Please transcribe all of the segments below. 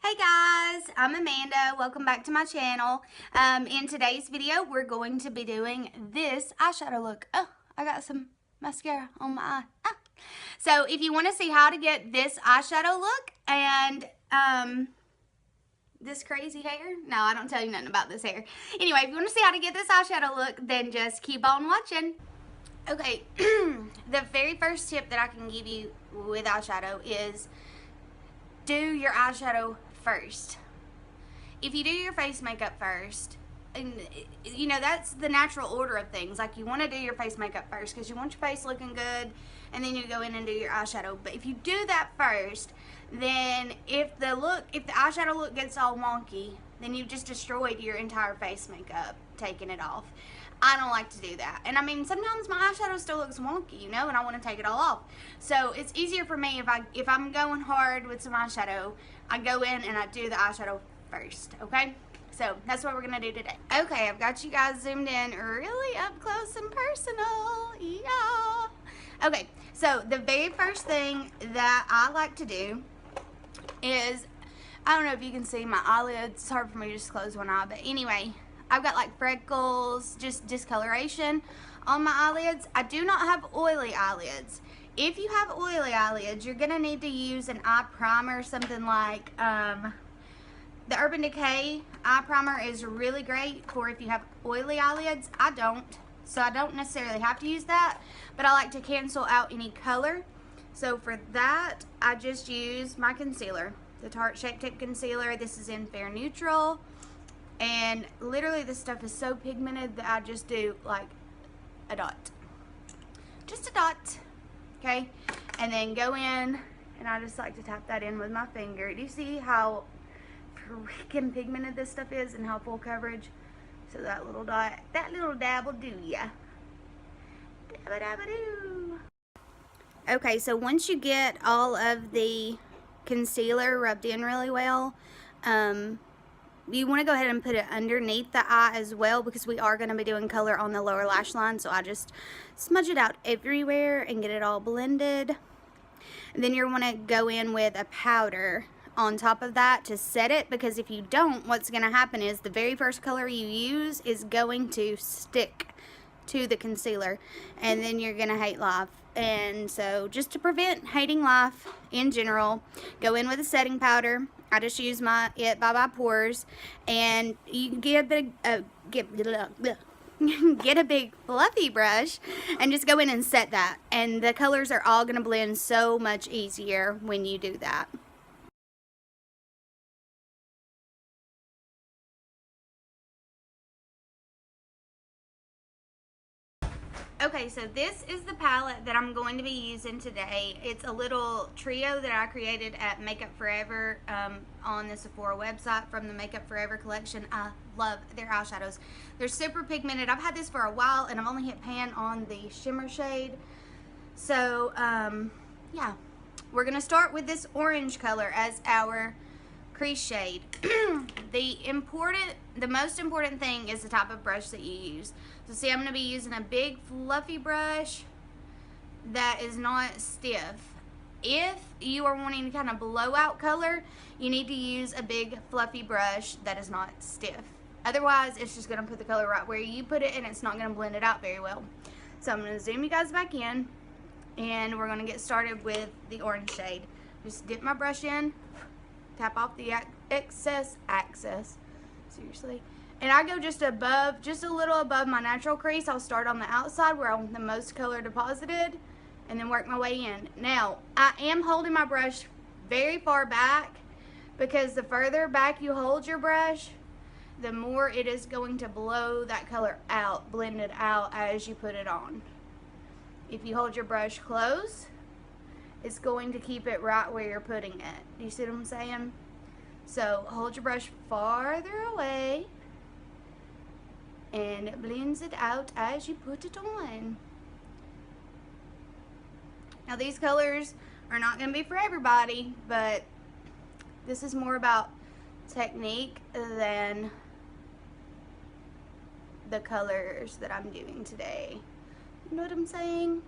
Hey guys, I'm Amanda. Welcome back to my channel. In today's video, we're going to be doing this eyeshadow look. Oh, I got some mascara on my eye. Ah. So if you want to see how to get this eyeshadow look and this crazy hair, no, I don't tell you nothing about this hair. Anyway, if you want to see how to get this eyeshadow look, then just keep on watching. Okay, the very first tip that I can give you with eyeshadow is do your eyeshadow first. If you do your face makeup first, and you know that's the natural order of things, like you want to do your face makeup first because you want your face looking good, and then you go in and do your eyeshadow. But if you do that first, then if the eyeshadow look gets all wonky, then you've just destroyed your entire face makeup taking it off. I don't like to do that. And I mean, sometimes my eyeshadow still looks wonky, you know, and I want to take it all off. So it's easier for me if I'm going hard with some eyeshadow, I go in and I do the eyeshadow first, okay? So that's what we're going to do today. Okay, I've got you guys zoomed in really up close and personal. Yeah. Okay, so the very first thing that I like to do is, I don't know if you can see my eyelids. It's hard for me to just close one eye, but anyway, I've got like freckles, just discoloration on my eyelids. I do not have oily eyelids. If you have oily eyelids, you're gonna need to use an eye primer, something like the Urban Decay eye primer is really great for if you have oily eyelids. I don't, so I don't necessarily have to use that, but I like to cancel out any color. So for that, I just use my concealer, the Tarte Shape Tape Concealer. This is in Fair Neutral. And literally this stuff is so pigmented that I just do like a dot. Just a dot, okay? And then go in, and I just like to tap that in with my finger. Do you see how freaking pigmented this stuff is and how full coverage? So that little dot, that little dab will do ya. Dabba-dabba-doo. Okay, so once you get all of the concealer rubbed in really well, you want to go ahead and put it underneath the eye as well, because we are going to be doing color on the lower lash line. So I just smudge it out everywhere and get it all blended. And then you're going to go in with a powder on top of that to set it, because if you don't, what's going to happen is the very first color you use is going to stick to the concealer, and then you're going to hate life. And so just to prevent hating life in general, go in with a setting powder. I just use my It by Pores, and you can get a big fluffy brush and just go in and set that, and the colors are all going to blend so much easier when you do that. Okay, so this is the palette that I'm going to be using today. It's a little trio that I created at Makeup Forever on the Sephora website from the Makeup Forever collection. I love their eyeshadows. They're super pigmented. I've had this for a while, and I've only hit pan on the shimmer shade. So, yeah. We're going to start with this orange color as our crease shade. The most important thing is the type of brush that you use. So see, I'm going to be using a big fluffy brush that is not stiff. If you are wanting to kind of blow out color, you need to use a big fluffy brush that is not stiff. Otherwise, it's just going to put the color right where you put it, and it's not going to blend it out very well. So I'm going to zoom you guys back in, and we're going to get started with the orange shade. Just dip my brush in, tap off the excess, seriously. And I go just a little above my natural crease. I'll start on the outside where I want the most color deposited, and then work my way in. Now, I am holding my brush very far back, because the further back you hold your brush, the more it is going to blow that color out, blend it out as you put it on. If you hold your brush close, it's going to keep it right where you're putting it. Do you see what I'm saying? So hold your brush farther away, and it blends it out as you put it on. Now these colors are not going to be for everybody, but this is more about technique than the colors that I'm doing today. You know what I'm saying?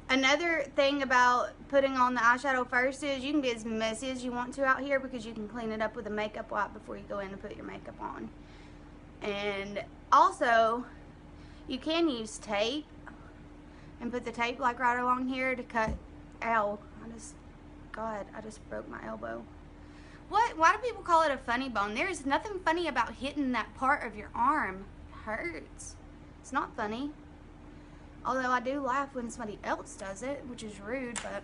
Another thing about putting on the eyeshadow first is you can get as messy as you want to out here because you can clean it up with a makeup wipe before you go in and put your makeup on. And also, you can use tape and put the tape like right along here to cut. Ow, I just broke my elbow. What? Why do people call it a funny bone? There is nothing funny about hitting that part of your arm. It hurts. It's not funny. Although I do laugh when somebody else does it, which is rude, but...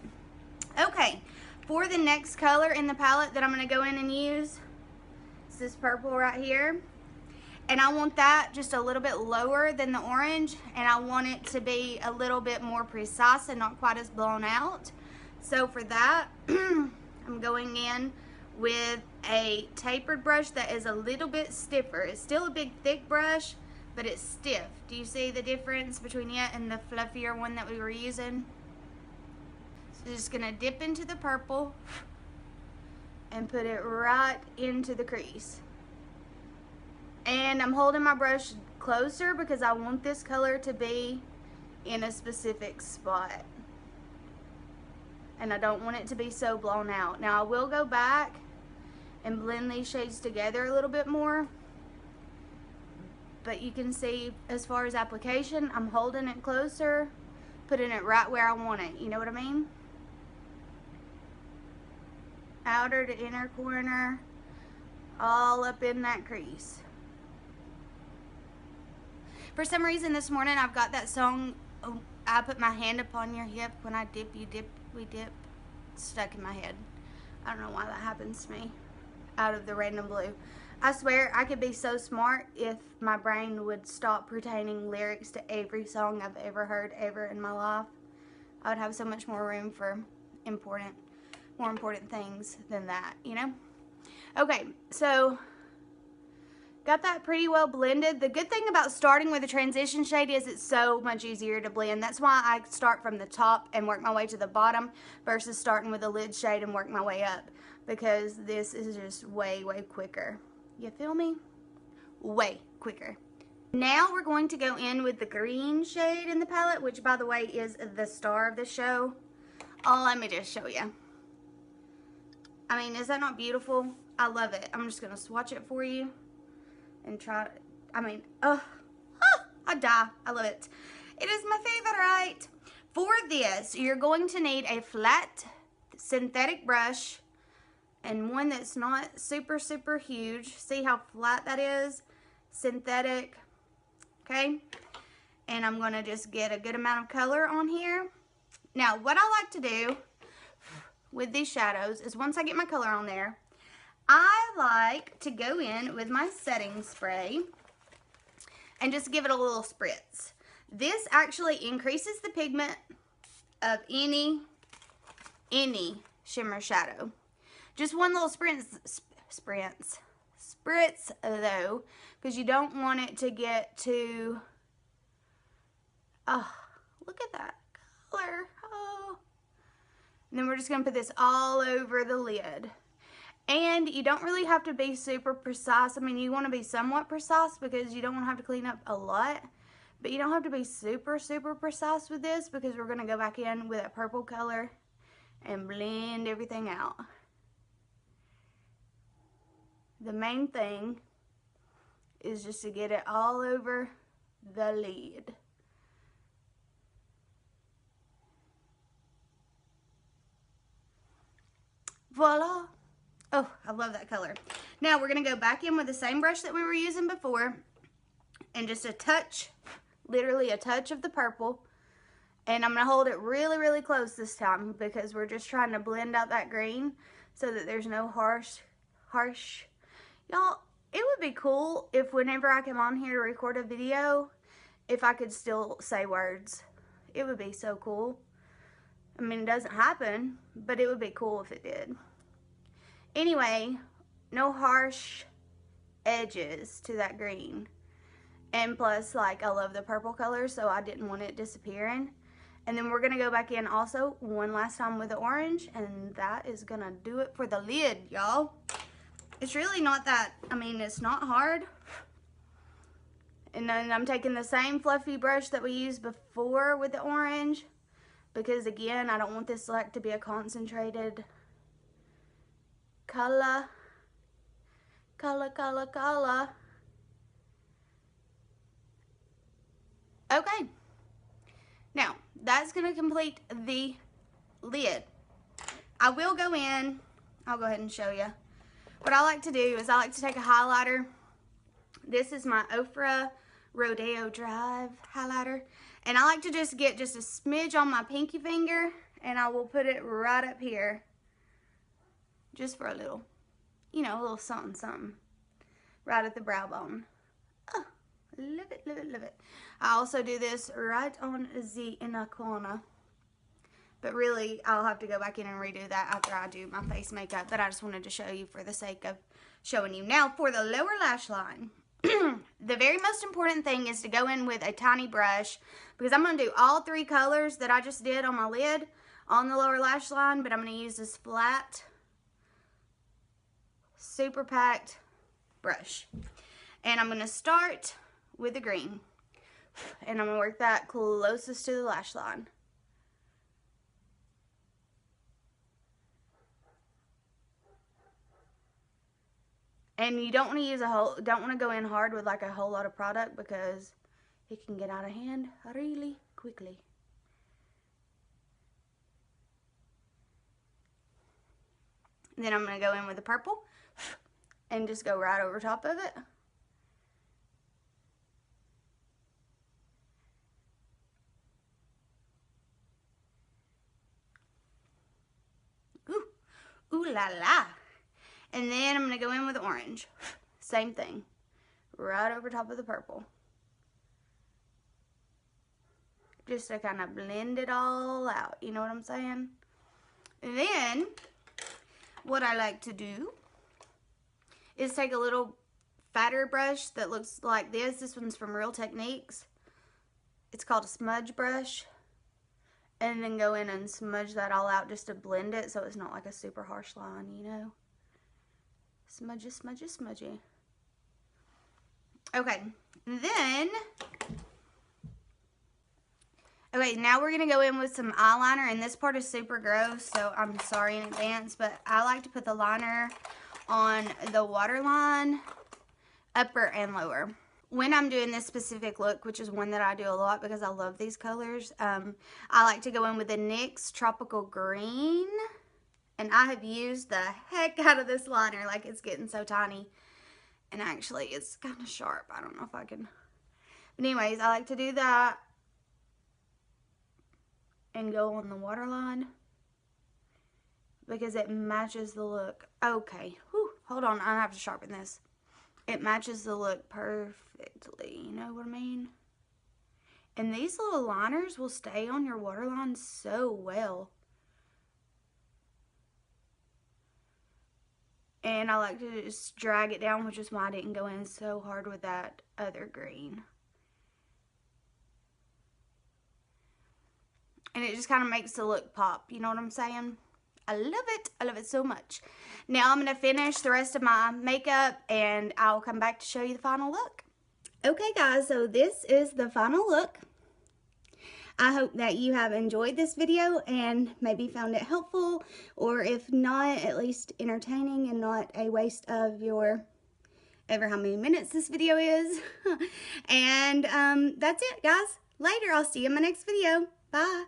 Okay, for the next color in the palette that I'm going to go in and use, it's this purple right here. And I want that just a little bit lower than the orange, and I want it to be a little bit more precise and not quite as blown out. So for that, I'm going in with a tapered brush that is a little bit stiffer. It's still a big thick brush, but it's stiff. Do you see the difference between it and the fluffier one that we were using? So just gonna dip into the purple and put it right into the crease. And I'm holding my brush closer because I want this color to be in a specific spot. And I don't want it to be so blown out. Now I will go back and blend these shades together a little bit more. But you can see as far as application, I'm holding it closer, putting it right where I want it. You know what I mean? Outer to inner corner, all up in that crease. For some reason this morning I've got that song, oh, I put my hand upon your hip, when I dip, you dip, we dip, stuck in my head. I don't know why that happens to me, out of the random blue. I swear I could be so smart if my brain would stop retaining lyrics to every song I've ever heard ever in my life. I would have so much more room for more important things than that, you know? Okay, so got that pretty well blended. The good thing about starting with a transition shade is it's so much easier to blend. That's why I start from the top and work my way to the bottom versus starting with a lid shade and work my way up, because this is just way, way quicker. You feel me? Way quicker. Now we're going to go in with the green shade in the palette, which by the way is the star of the show. Oh, let me just show you. I mean, is that not beautiful? I love it. I'm just going to swatch it for you and try. I mean, I die. I love it. It is my favorite. For this, you're going to need a flat synthetic brush and one that's not super, super huge. See how flat that is? Synthetic. Okay? And I'm going to just get a good amount of color on here. Now, what I like to do with these shadows is once I get my color on there, I like to go in with my setting spray and just give it a little spritz. This actually increases the pigment of any shimmer shadow. Just one little spritz though, because you don't want it to get too, oh, look at that color. Oh. And then we're just gonna put this all over the lid. And you don't really have to be super precise. I mean, you want to be somewhat precise because you don't want to have to clean up a lot. But you don't have to be super, super precise with this because we're going to go back in with that purple color and blend everything out. The main thing is just to get it all over the lid. Voila! Oh, I love that color. Now we're going to go back in with the same brush that we were using before and just a touch, literally a touch of the purple. And I'm going to hold it really, really close this time because we're just trying to blend out that green so that there's no harsh. Y'all, it would be cool if whenever I come on here to record a video, if I could still say words. It would be so cool. I mean, it doesn't happen, but it would be cool if it did. Anyway, no harsh edges to that green. And plus, like, I love the purple color, so I didn't want it disappearing. And then we're going to go back in also one last time with the orange, and that is going to do it for the lid, y'all. It's really not that, I mean, it's not hard. And then I'm taking the same fluffy brush that we used before with the orange, because again, I don't want this like to be a concentrated color. Okay, now that's going to complete the lid. I will go in, I'll go ahead and show you. What I like to do is I like to take a highlighter. This is my Ofra Rodeo Drive highlighter. And I like to just get just a smidge on my pinky finger, and I will put it right up here. Just for a little, you know, a little something, something. Right at the brow bone. Oh, love it, love it, love it. I also do this right on the inner corner. But really, I'll have to go back in and redo that after I do my face makeup. But I just wanted to show you for the sake of showing you. Now, for the lower lash line. The very most important thing is to go in with a tiny brush, because I'm going to do all 3 colors that I just did on my lid on the lower lash line, but I'm going to use this flat, super packed brush. And I'm going to start with the green, and I'm going to work that closest to the lash line. And you don't want to use don't want to go in hard with like a whole lot of product, because it can get out of hand really quickly. And then I'm going to go in with the purple and just go right over top of it. Ooh, ooh la la. And then I'm going to go in with orange. Same thing. Right over top of the purple. Just to kind of blend it all out. You know what I'm saying? And then, what I like to do is take a little fatter brush that looks like this. This one's from Real Techniques. It's called a smudge brush. And then go in and smudge that all out just to blend it so it's not like a super harsh line, you know? Smudgy, smudgy, smudgy. Okay, then, now we're going to go in with some eyeliner, and this part is super gross, so I'm sorry in advance, but I like to put the liner on the waterline, upper and lower. When I'm doing this specific look, which is one that I do a lot because I love these colors, I like to go in with the NYX Tropical Green. And I have used the heck out of this liner, like it's getting so tiny. And actually, it's kind of sharp. I don't know if I can. But anyways, I like to do that. And go on the waterline. Because it matches the look. Okay. Whew, hold on, I have to sharpen this. It matches the look perfectly. You know what I mean? And these little liners will stay on your waterline so well. And I like to just drag it down, which is why I didn't go in so hard with that other green. And it just kind of makes the look pop, you know what I'm saying? I love it. I love it so much. Now I'm going to finish the rest of my makeup, and I'll come back to show you the final look. Okay guys, so this is the final look. I hope that you have enjoyed this video and maybe found it helpful, or if not, at least entertaining and not a waste of your ever how many minutes this video is. And that's it, guys. Later, I'll see you in my next video. Bye.